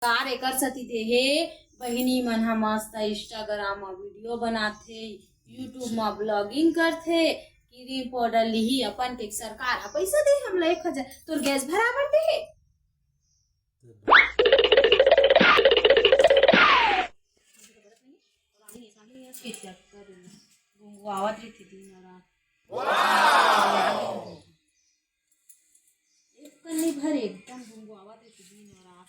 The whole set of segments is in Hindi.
कार एकर सती देहे बहिनी मन ह मस्त इंस्टाग्राम म वीडियो बनाथे, यूट्यूब म ब्लॉगिंग करथे, क्रीम पाउडर लिही अपन के सरकार ह पैसा दे हमला 1000 तोर गैस बराबर दे। एक कन्नी भर एकदम गुंगवावत रही दिन और रात।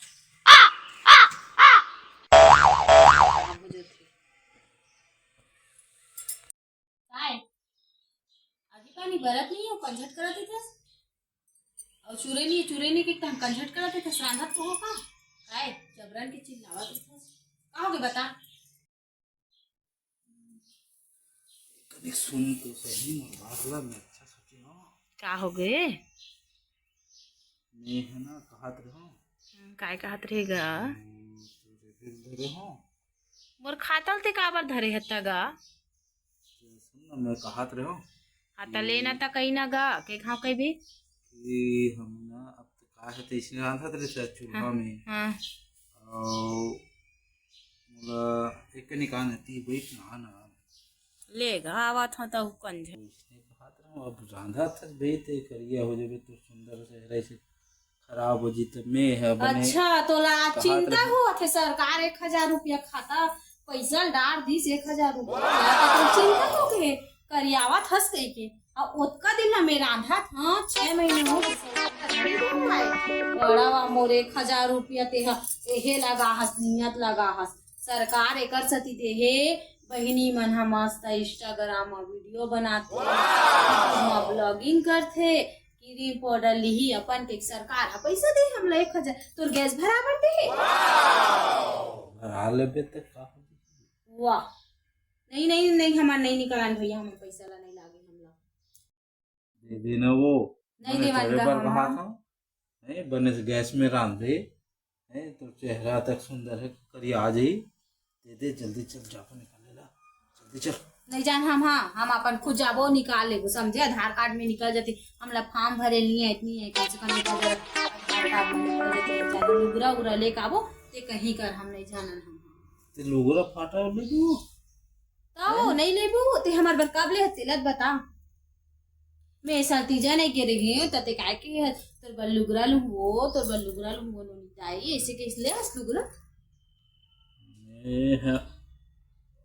काय आगे पानी बरत नहीं हो कंझट करत इथस और चुरे नहीं के हम कंझट करत इथस रांधत तो हो का काय जबरन के चिल्लावत इथस का हो गए बता। कभी सुन तो सही मरवाला में अच्छा सोची ना का हो गए मैं है ना कहत रहो काय कहत रहेगा तेरे दिल धरे हो मोर खातल ते काबर धरे हत्ता गा सुन ना मैं कहत रहो आता लेना ता कहीं ना गा के खाओ कहीं भी कि हम ना अब तो का है तो इसने रांधा तेरे से चूल्हा में हाँ और मतलब एक निकाल है बैठ ना ना ले गा आवत हो तो कंझ इसने कहत रहो अब रांधा था बेते करिया हो जाबे तो सुंदर से रहे से खराब हो जी तो मैं है बने अच्छा तो ला चिंता हो थे सरकार 1000 रुपया खाता पैसा डाल दीस 1000 रुपया तो चिंता हो के करियावत हंस गई के और ओतका दिन ना मेरा आंधा था 6 महीने हो गए बड़ा मोर 1000 रुपया ते एहे लगा हस नियत लगा हस सरकार एकर सती देहे बहिनी मन ह मस्त इंस्टाग्राम म वीडियो बनाथे, यूट्यूब म ब्लॉगिंग करथे, क्रीम पाउडर लिही अपन के सरकार ह पैसा दे हमला 1000 तोर गैस बराबर दे। भरा लेबे तो का हो वाह नहीं हमार नहीं निकालन भैया हमर पैसा ला नहीं लागे हमला दे देना वो नहीं मैंने देवान थोड़े का बार हम कहा था नहीं बने से गैस में रांधे है तो चेहरा तक सुंदर है करिए आ जाई दे दे जल्दी चल जापा निकाले ला जल्दी चल नहीं जान हम अपन खुद जाबो निकाल लेबो समझे आधार कार्ड में निकल जाती हमला फॉर्म भरे नहीं है इतनी है कम से कम निकल जाए आधार कार्ड में निकल जाते जाने लुगरा उगरा ले आबो ते कहीं कर हम नहीं जानन हम ते लोगरा फाटा ले दू तो नहीं लेबो ते हमर बर कब ले हतिलत बता मैं सतीजा नहीं के रही हूं तते काय के तोर बर लुगरा लू नहीं जाई ऐसे के इसलिए हस लुगरा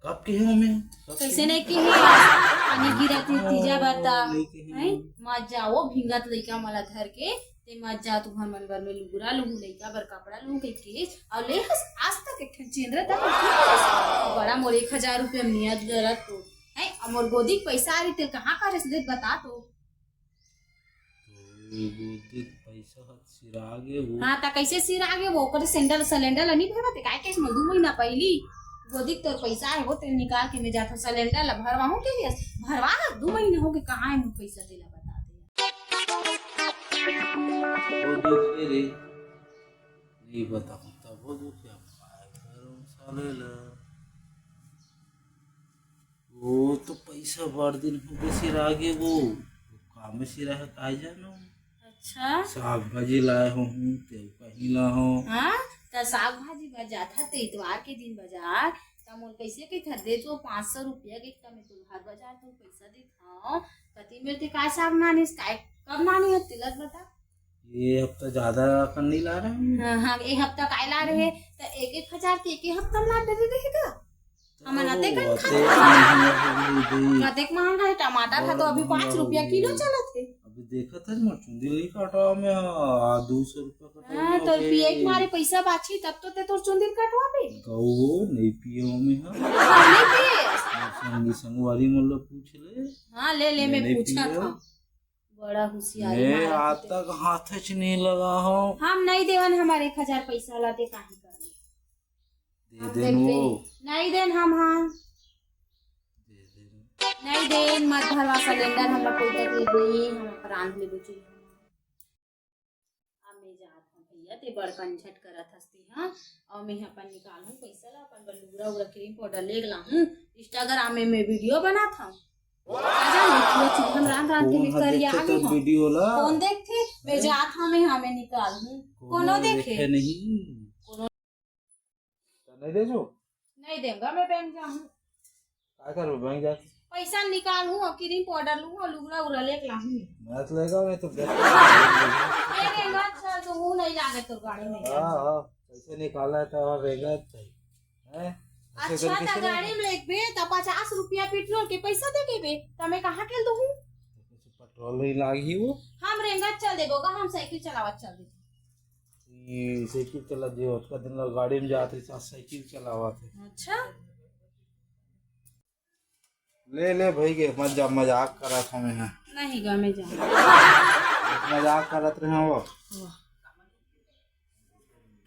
कब के है मैं कैसे नहीं की पानी गिरत तीजा बता हैं मत जाओ भिंगत लइका मला धर के ते मत जा तू घर मन बर में लुगरा लू लइका बर कपड़ा लू के केस और ले हस आज तक एक ठन चेंद्र तक बड़ा मोर 1000 रुपया नियत गलत तो है मोर गोदी पैसा आ रही ते कहां का रस बता तो गोदी पैसा सिरागे वो हां ता कैसे सिर आगे वो ओकर सिलेंडर नहीं भरत काय के 2 महीना पहली गोदी तोर पैसा है वो ते निकाल के मैं जाता सिलेंडर ला भरवा हूं के भरवा 2 महीने हो गए कहां है मुझे पैसा देला बता दे वो दुख रे नहीं बता तब वो दुख क्या घरों साले ला वो तो पैसा बार दिन हो गए सिरागे वो काम में सिरा है काय जानो अच्छा साग भाजी लाए हूँ ते कहीं ला हूँ हां त साग भाजी बाजार था ते इतवार के दिन बाजार त मोर कैसे के था दे तो 500 रुपया के तमे तो हर बाजार तो पैसा दे था कति में ते काय साग नानिस काय कब नानी है तिलक बता ये हफ्ता ज्यादा कर नहीं ला रहे हैं हां एक हफ्ता काय ला रहे त 1-1000 के एक हफ्ता ला दे देगा हमन आते कर कतेक महंगा है टमाटर था तो अभी 5 रुपया किलो चला थे अभी देखा था मैं चुंदी नहीं काटा मैं 200 रुपया कटा हां तो पिए के मारे पैसा बाची तब तो ते तोर चुंदी कटवा पे गौ नहीं पियो में है नहीं पिए संगवारी मतलब पूछ ले हां ले मैं पूछा था बड़ा होशियारी मैं आज तक हाथ च नहीं लगा हूं हम नहीं देवन हमारे 1000 पैसा लाते काहे कर दे दे वो नहीं देन हम हां दे दे नहीं देन मत भरवा सिलेंडर हमरा कोई तकलीफ नहीं हम प्रांत ले बुची अब मैं जात हूं भैया ते बड़ कंझट करत हस्ती हां और मैं अपन निकालूं पैसा ला अपन बलुगरा उरा क्रीम पाउडर ले लाऊं इंस्टाग्राम में मैं वीडियो बनाता हूं हम रात के करिया आगे वीडियो ला कौन देखते मैं जात हूं मैं हमें निकाल हूं कोनो देखे नहीं नहीं दे जो नहीं देगा मैं बैंक जाऊँ क्या करो बैंक जा पैसा निकालूँ और क्रीम पाउडर लूँ और लुगड़ा उड़ा लेके लाऊँ मैं तो लेगा मैं तो ये रहेगा अच्छा तो वो नहीं लागे तो गाड़ी में हाँ पैसे निकाला है तो और रहेगा है अच्छा तो गाड़ी में एक बे तो 50 रुपया पेट्रोल के पैसा दे के बे तो मैं कहाँ के दूँ पेट्रोल ही लागी वो हम रेंगा चल देगोगा हम साइकिल चलावत चल देते साइकिल चला दियो उसका दिन लोग गाड़ी में जाते साथ साइकिल चलावा थे अच्छा ले भाई के मजाक करा था मैं नहीं गा मैं जा मजाक करत रहे वो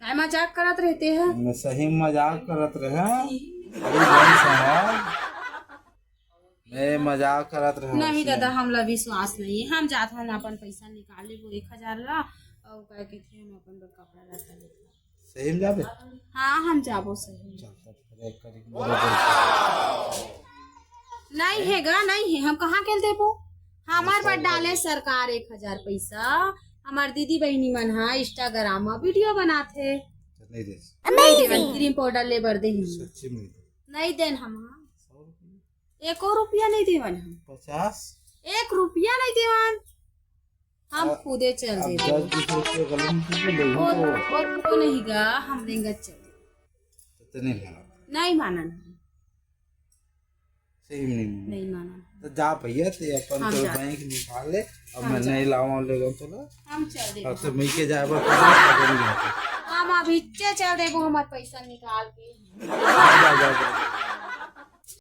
काय मजाक करत रहते हैं मैं सही मजाक करत रहे अरे भाई साहब मैं मजाक करत रहे नहीं दादा हमला विश्वास नहीं है हम जात हन अपन पैसा निकाले वो 1000 ला और कह के थे हम अपन कपड़ा रखा ले सही में जाबे हाँ हम जाबो सही चलता फिर एक करी बरोबर नहीं हैगा नहीं है हम कहाँ के देबो हमार पर डाले सरकार 1000 पैसा हमार दीदी बहनी मन हा इंस्टाग्राम में वीडियो बनाते नहीं दे नहीं देवन क्रीम पाउडर ले बर दे सच्ची में नहीं देन हम 100 रुपया 1 रुपया नहीं देवन हम 50 1 रुपया नहीं देवन हम खुदे चल अब दे 10-20 रुपये गलम से ले वो नहीं गा हम देंगे चल तो नहीं माना नहीं मानन सही में नहीं माना नहीं मानन तो जा भैया ते अपन हम तो जा। बैंक निकाल ले अब मैं नहीं लाऊं लेगा तो ला हम चल दे अब तो मैं के जाए बस पकड़ नहीं हम अभी चल दे हमार पैसा निकाल के जा जा